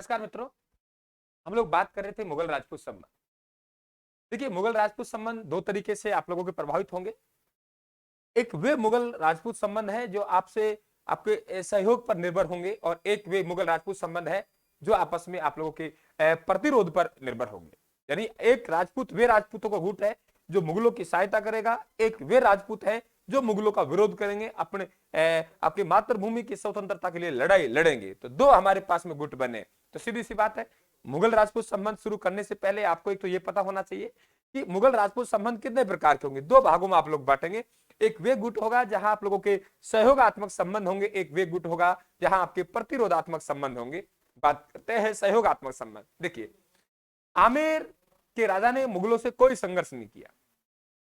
नमस्कार मित्रों। हम लोग बात कर रहे थे मुगल राजपूत संबंध। देखिए, मुगल राजपूत संबंध दो तरीके से आप लोगों के प्रभावित होंगे। एक वे मुगल राजपूत संबंध है जो आपसे आपके सहयोग पर निर्भर होंगे, और एक वे मुगल राजपूत संबंध है जो आपस में आप लोगों के प्रतिरोध पर निर्भर होंगे। यानी एक राजपूत वे राजपूतों का गुट है जो मुगलों की सहायता करेगा, एक वे राजपूत है जो मुगलों का विरोध करेंगे, अपने आपकी मातृभूमि की स्वतंत्रता के लिए लड़ाई लड़ेंगे। तो दो हमारे पास में गुट बने। तो सीधी सी बात है, मुगल राजपूत संबंध शुरू करने से पहले आपको एक तो ये पता होना चाहिए कि मुगल राजपूत संबंध कितने प्रकार के होंगे। दो भागों में आप लोग बांटेंगे। एक वे गुट होगा जहां आप लोगों के सहयोगात्मक संबंध होंगे, एक वे गुट होगा जहां आपके प्रतिरोधात्मक संबंध होंगे। बात करते हैं सहयोगात्मक संबंध। देखिए, आमेर के राजा ने मुगलों से कोई संघर्ष नहीं किया।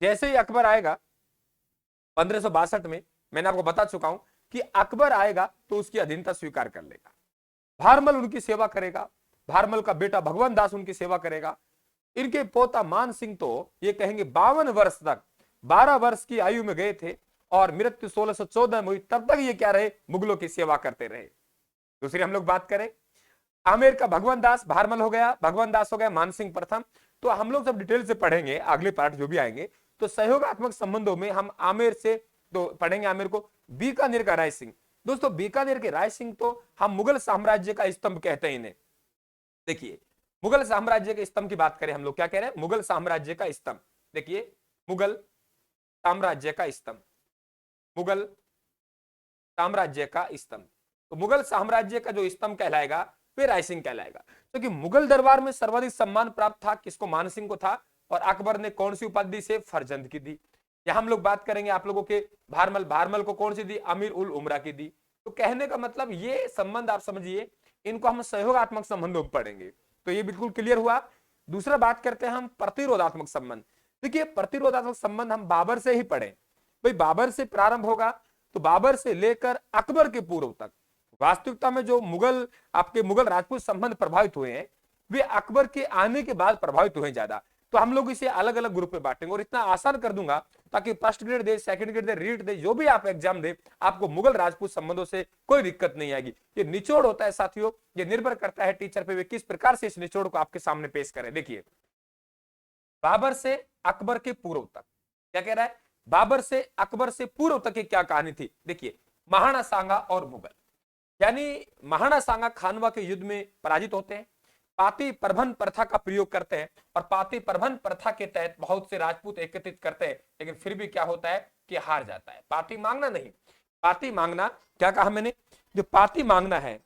जैसे ही अकबर आएगा 1562 में, मैंने आपको बता चुका हूं कि अकबर आएगा तो उसकी अधीनता स्वीकार कर लेगा। भारमल उनकी सेवा करेगा, भारमल का बेटा भगवान दास उनकी सेवा करेगा। इनके पोता मान सिंह तो ये कहेंगे 52 वर्ष तक, 12 वर्ष की आयु में गए थे और मृत्यु 1614 में हुई, तब तक ये क्या रहे, मुगलों की सेवा करते रहे। दूसरी हम लोग बात करें, आमेर का भगवान दास भारमल हो गया, भगवान दास हो गया मानसिंह प्रथम। तो हम लोग सब डिटेल से पढ़ेंगे अगले पार्ट जो भी आएंगे। तो सहयोगात्मक संबंधों में हम आमेर से तो पढ़ेंगे आमेर को। बीकानेर का राय सिंह, दोस्तों बीकानेर के राय सिंह तो हम मुगल साम्राज्य का स्तंभ कहते हैं इन्हें। देखिए, मुगल साम्राज्य के स्तंभ की बात करें, हम लोग क्या कह रहे हैं, मुगल साम्राज्य का स्तंभ। देखिए, मुगल साम्राज्य का स्तंभ, मुगल साम्राज्य का स्तंभ। तो मुगल साम्राज्य का जो स्तंभ कहलाएगा वे राय सिंह कहलाएगा। क्योंकि मुगल दरबार में सर्वाधिक सम्मान प्राप्त था किसको, मानसिंह को था। और अकबर ने कौन सी उपाधि से, फरजंद की दी। यहां हम लोग बात करेंगे आप लोगों के भारमल, भारमल को कौन सी दी, अमीर उल उमरा की दी। तो कहने का मतलब ये संबंध आप समझिए, इनको हम सहयोगात्मक संबंधों में पढ़ेंगे। तो ये बिल्कुल क्लियर हुआ। दूसरा बात करते हैं हम प्रतिरोधात्मक संबंध। देखिए, प्रतिरोधात्मक संबंध हम बाबर से ही पढ़े। भाई बाबर से प्रारंभ होगा, तो बाबर से लेकर अकबर के पूर्व तक वास्तविकता में जो मुगल आपके मुगल राजपूत संबंध प्रभावित हुए हैं वे अकबर के आने के बाद प्रभावित हुए ज्यादा। तो हम लोग इसे अलग अलग ग्रुप में बांटेंगे और इतना आसान कर दूंगा ताकि फर्स्ट ग्रेड दे, सेकंड ग्रेड दे, रीट दे, जो भी आप एग्जाम दे, आपको मुगल राजपूत संबंधों से कोई दिक्कत नहीं आएगी। ये निचोड़ होता है साथियों, ये निर्भर करता है टीचर पे वे किस प्रकार से इस निचोड़ को आपके सामने पेश करें। देखिए, बाबर से अकबर के पूर्व तक क्या कह रहा है, बाबर से अकबर से पूर्व तक की क्या कहानी थी। देखिए, महाराणा सांगा और मुगल, यानी महाराणा सांगा खानवा के युद्ध में पराजित होते हैं, पाती प्रबंध प्रथा का प्रयोग करते हैं और पाती प्रबंध प्रथा के तहत बहुत से राजपूत एकत्रित करते हैं, लेकिन फिर भी क्या होता है कि हार जाता है। पाती मांगना नहीं, पाती मांगना क्या कहा मैंने, जो पाती मांगना है,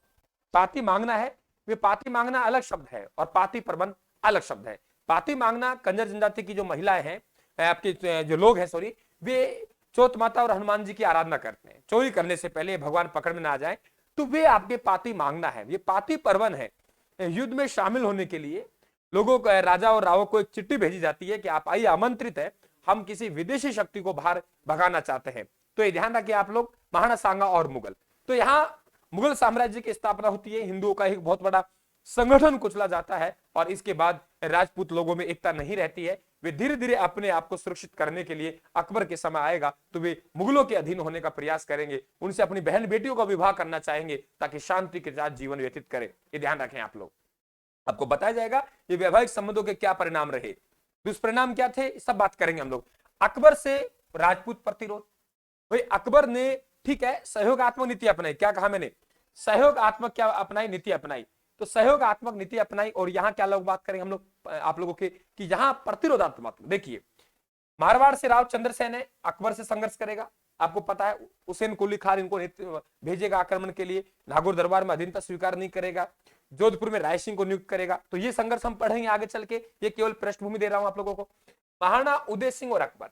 पाती मांगना है, वे पाती मांगना अलग शब्द है और पाती प्रबंध अलग शब्द है। पाती मांगना कंजर जनजाति की जो महिलाएं हैं, आपके जो लोग हैं सॉरी, वे चौथ माता और हनुमान जी की आराधना करते हैं। चोरी करने से पहले भगवान पकड़ में ना आ जाए तो वे आपके पाती मांगना है। ये पाती पर्वन है। युद्ध में शामिल होने के लिए लोगों को, राजा और रावों को एक चिट्ठी भेजी जाती है कि आप आइए, आमंत्रित है, हम किसी विदेशी शक्ति को बाहर भगाना चाहते हैं। तो ये ध्यान रखिए आप लोग, महाराणा सांगा और मुगल। तो यहाँ मुगल साम्राज्य की स्थापना होती है, हिंदुओं का एक बहुत बड़ा संगठन कुचला जाता है और इसके बाद राजपूत लोगों में एकता नहीं रहती है। वे धीरे धीरे अपने आप को सुरक्षित करने के लिए अकबर के समय आएगा तो वे मुगलों के अधीन होने का प्रयास करेंगे, उनसे अपनी बहन बेटियों का विवाह करना चाहेंगे ताकि शांति के साथ जीवन व्यतीत करें। ये ध्यान रखें आप लोग, आपको बताया जाएगा ये वैवाहिक संबंधों के क्या परिणाम रहे, दुष्परिणाम क्या थे, सब बात करेंगे हम लोग। अकबर से राजपूत प्रतिरोध, भाई अकबर ने ठीक है सहयोगात्मक नीति अपनाई। क्या कहा मैंने, सहयोगात्मक क्या अपनाई, नीति अपनाई। तो सहयोगात्मक नीति अपनाई और यहां क्या लोग बात करेंगे हम लोग आप लोगों के कि यहां प्रतिरोधात्मक। देखिए, मारवाड़ से राव चंद्रसेन है, अकबर से संघर्ष करेगा। आपको पता है हुसैन कुली खान इनको भेजेगा आक्रमण के लिए, नागौर दरबार में अधीनता स्वीकार नहीं करेगा, जोधपुर में राय सिंह को नियुक्त करेगा। तो ये संघर्ष हम पढ़ेंगे आगे चल के, ये केवल पृष्ठभूमि दे रहा हूं आप लोगों को। महाराणा उदय सिंह और अकबर,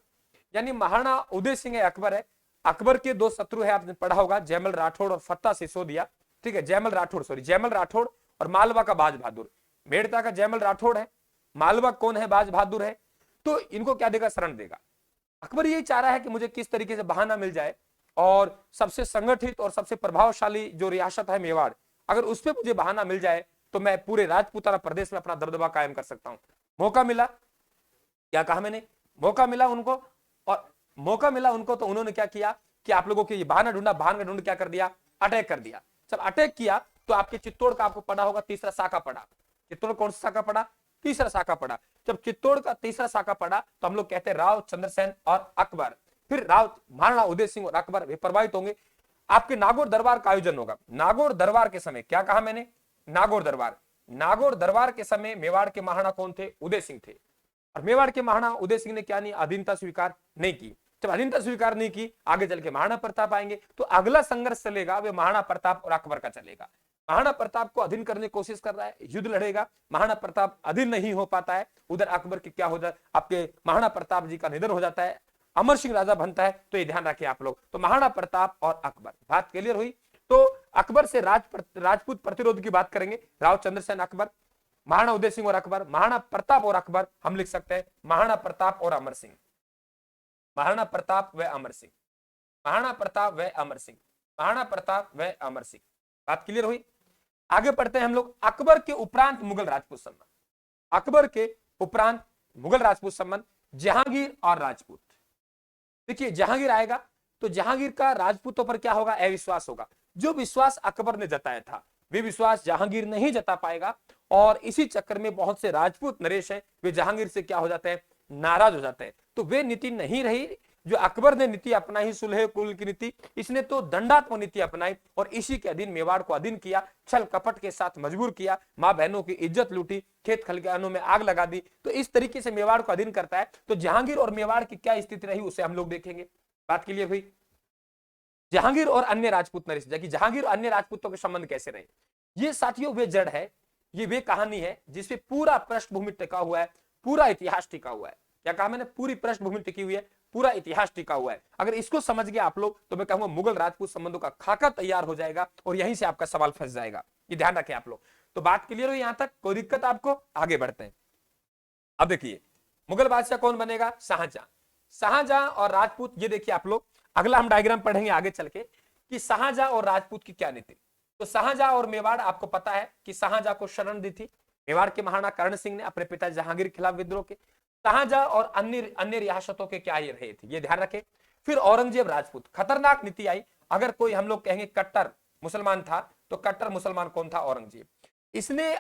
यानी महाराणा उदय सिंह है, अकबर है। अकबर के दो शत्रु है, आपने पढ़ा होगा, जयमल राठौड़ और फत्ता सिसोदिया। ठीक है, जयमल राठौड़ सॉरी, जयमल राठौड़ और मालवा का बाज बहादुर। मेड़ता का जयमल राठौड़ है, मालवा कौन है, बाज बहादुर है। तो इनको क्या देगा, शरण देगा। अकबर यही चाह रहा है कि मुझे किस तरीके से बहाना मिल जाए और सबसे संगठित और सबसे प्रभावशाली जो रियासत है मेवाड़, अगर उस पर मुझे बहाना मिल जाए तो मैं पूरे राजपूताना प्रदेश में अपना दबदबा कायम कर सकता हूं। मौका मिला, क्या कहा मैंने, मौका मिला उनको, और मौका मिला उनको तो उन्होंने क्या किया कि आप लोगों के ये बहाना ढूंढा, बहाना ढूंढ क्या कर दिया, अटैक कर दिया। जब अटैक किया तो आपके चित्तौड़ का आपको पढ़ा होगा तीसरा शाखा पढ़ा। चित्तौड़ कौन सा शाखा पढ़ा? तीसरा शाखा पढ़ा। जब चित्तौड़ का तीसरा शाखा पढ़ा तो हम लोग कहते हैं राव चंद्रसेन और अकबर, फिर राव महाराणा उदय सिंह और अकबर वे प्रभावित होंगे। आपके नागौर दरबार का आयोजन होगा। नागौर दरबार के समय क्या कहा मैंने? नागौर दरबार। नागौर दरबार के समय मेवाड़ के महाराणा कौन थे? उदय सिंह थे। और मेवाड़ के महाराणा उदय सिंह ने क्या नहीं? अधीनता स्वीकार नहीं की। जब अधीनता स्वीकार नहीं की, आगे चल के महाराणा प्रताप आएंगे, तो अगला संघर्ष चलेगा वे महाराणा प्रताप और अकबर का चलेगा। महाराणा प्रताप को अधीन करने की कोशिश कर रहा है, युद्ध लड़ेगा, महाराणा प्रताप अधीन नहीं हो पाता है। उधर अकबर की क्या हो जाता, आपके महाराणा प्रताप जी का निधन हो जाता है, अमर सिंह राजा बनता है। तो ये ध्यान रखिए आप लोग। तो महाराणा प्रताप और अकबर, बात क्लियर हुई। तो अकबर से राजपूत प्रतिरोध की बात करेंगे, राव चंद्रसेन अकबर, महाराणा उदय सिंह और अकबर, महाराणा प्रताप और अकबर, हम लिख सकते हैं महाराणा प्रताप और अमर सिंह, महाराणा प्रताप व अमर सिंह, महाराणा प्रताप व अमर सिंह, महाराणा प्रताप व अमर सिंह। बात क्लियर हुई। आगे पढ़ते हैं हम लोग। अकबर के उपरांत मुगल राजपूत संबंध, अकबर के उपरांत मुगल राजपूत संबंध, जहांगीर और राजपूत। देखिए जहांगीर आएगा तो जहांगीर का राजपूतों पर क्या होगा? अविश्वास होगा। जो विश्वास अकबर ने जताया था वे विश्वास जहांगीर नहीं जता पाएगा, और इसी चक्कर में बहुत से राजपूत नरेश हैं वे जहांगीर से क्या हो जाते हैं? नाराज हो जाते हैं। तो वे नीति नहीं रही जो अकबर ने नीति अपनाई, सुलह कुल की नीति। इसने तो दंडात्मक नीति अपनाई और इसी के अधीन मेवाड़ को अधीन किया, छल कपट के साथ मजबूर किया, मां बहनों की इज्जत लूटी, खेत खलिहानों में आग लगा दी। तो इस तरीके से मेवाड़ को अधीन करता है। तो जहांगीर और मेवाड़ की क्या स्थिति रही उसे हम लोग देखेंगे। बात क्लियर हुई। जहांगीर और अन्य राजपूत नरेश, जहांगीर और अन्य राजपूतों के संबंध कैसे रहे? ये साथियों वे जड़ है, ये वे कहानी है जिसपे पूरा पृष्ठभूमि टिका हुआ है, पूरा इतिहास टिका हुआ है। क्या कहा मैंने? पूरी पृष्ठभूमि टिकी हुई है, पूरा इतिहास टिका हुआ है। अगर इसको समझ गए आप लोग तो मैं कहूंगा मुगल राजपूत संबंधों का खाका तैयार हो जाएगा और यहीं से आपका सवाल फंस जाएगा। ये ध्यान रखें आप लोग। तो बात क्लियर हुई यहां तक? कोई दिक्कत आपको? आगे बढ़ते हैं। अब देखिए मुगल बादशाह कौन बनेगा? शाहजहां। शाहजहां और राजपूत, ये देखिए आप लोग, अगला हम डायग्राम पढ़ेंगे आगे चल के कि शाहजहां और राजपूत की क्या नीति। तो शाहजहां और मेवाड़, आपको पता है कि शाहजहां को शरण दी थी मेवाड़ के महाराणा कर्ण सिंह ने अपने पिता जहांगीर के खिलाफ विद्रोह के। शाहजहां और अन्य रियासतों के क्या ये रहे थे, ये ध्यान रखें। फिर औरंगजेब राजपूत, खतरनाक नीति आई। अगर कोई हम लोग कहेंगे कट्टर मुसलमान था तो कट्टर मुसलमान कौन था? औरंगजेब। इसने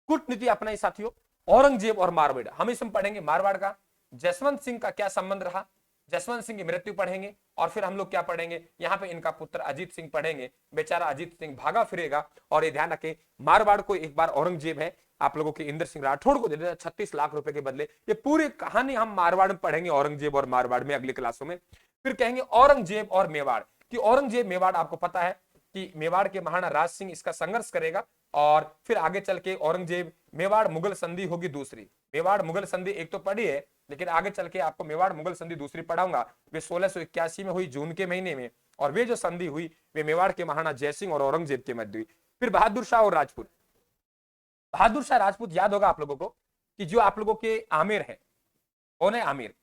कूटनीति अपनाई साथियों। औरंगजेब और मारवाड़, हम इसमें पढ़ेंगे मारवाड़ का जसवंत सिंह का क्या संबंध रहा, जसवंत सिंह की मृत्यु पढ़ेंगे। और फिर हम लोग क्या पढ़ेंगे? यहाँ पे इनका पुत्र अजीत सिंह पढ़ेंगे। बेचारा अजीत सिंह भागा फिरेगा। और ये ध्यान रखें मारवाड़ को एक बार औरंगजेब है आप लोगों के इंद्र सिंह राठौड़ को दे देता 36 लाख रुपए के बदले। ये पूरी कहानी हम मारवाड़ में पढ़ेंगे, औरंगजेब और मारवाड़ में अगली क्लासों में। फिर कहेंगे औरंगजेब और मेवाड़, कि औरंगजेब मेवाड़, आपको पता है कि मेवाड़ के महाराणा राज सिंह इसका संघर्ष करेगा। और फिर आगे चल के औरंगजेब मेवाड़ मुगल संधि होगी दूसरी। मेवाड़ मुगल संधि एक तो पढ़ी है, लेकिन आगे चल के आपको मेवाड़ मुगल संधि दूसरी पढ़ाऊंगा। वे 1681 में हुई जून के महीने में, और वे जो संधि हुई वे मेवाड़ के महाराणा जयसिंह और औरंगजेब के मध्य हुई। फिर बहादुर शाह और राजपूत, बहादुर शाह राजपूत याद होगा आप लोगों को कि जो आप लोगों के आमिर है, कौन है? आमिर।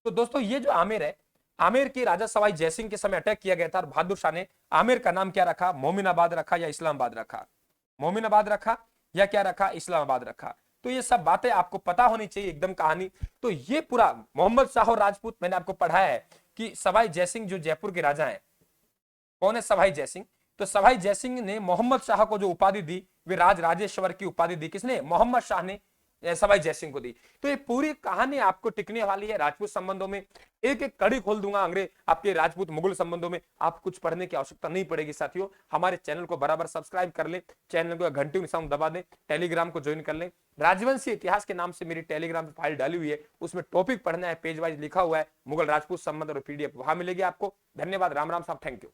तो दोस्तों ये जो आमिर है, आमिर के राजा सवाई जयसिंह के समय अटैक किया गया था और बहादुर शाह ने आमिर का नाम क्या रखा? मोमिनाबाद रखा या इस्लामाबाद रखा? मोमिनाबाद रखा या क्या रखा? इस्लामाबाद रखा। तो ये सब बातें आपको पता होनी चाहिए एकदम कहानी। तो ये पूरा मोहम्मद शाह और राजपूत मैंने आपको पढ़ाया है कि सवाई जयसिंह जो जयपुर के राजा हैं, कौन है? सवाई जयसिंह। तो सवाई जयसिंह ने मोहम्मद शाह को जो उपाधि दी वे राजेश्वर की उपाधि दी। किसने? मोहम्मद शाह ने सवाई जयसिंह को दी। तो ये पूरी कहानी आपको टिकने वाली है राजपूत संबंधों में। एक एक कड़ी खोल दूंगा अंग्रेज आपके राजपूत मुगल संबंधों में। आप कुछ पढ़ने की आवश्यकता नहीं पड़ेगी साथियों। हमारे चैनल को बराबर सब्सक्राइब कर ले, चैनल को घंटी निशान दबा दें, टेलीग्राम को ज्वाइन कर लें। राजवंशी इतिहास के नाम से मेरी टेलीग्राम फाइल डाली हुई है, उसमें टॉपिक पढ़ना है, पेज वाइज लिखा हुआ है, मुगल राजपूत संबंध और पीडीएफ वहां मिलेगी आपको। धन्यवाद, राम राम साहब, थैंक यू।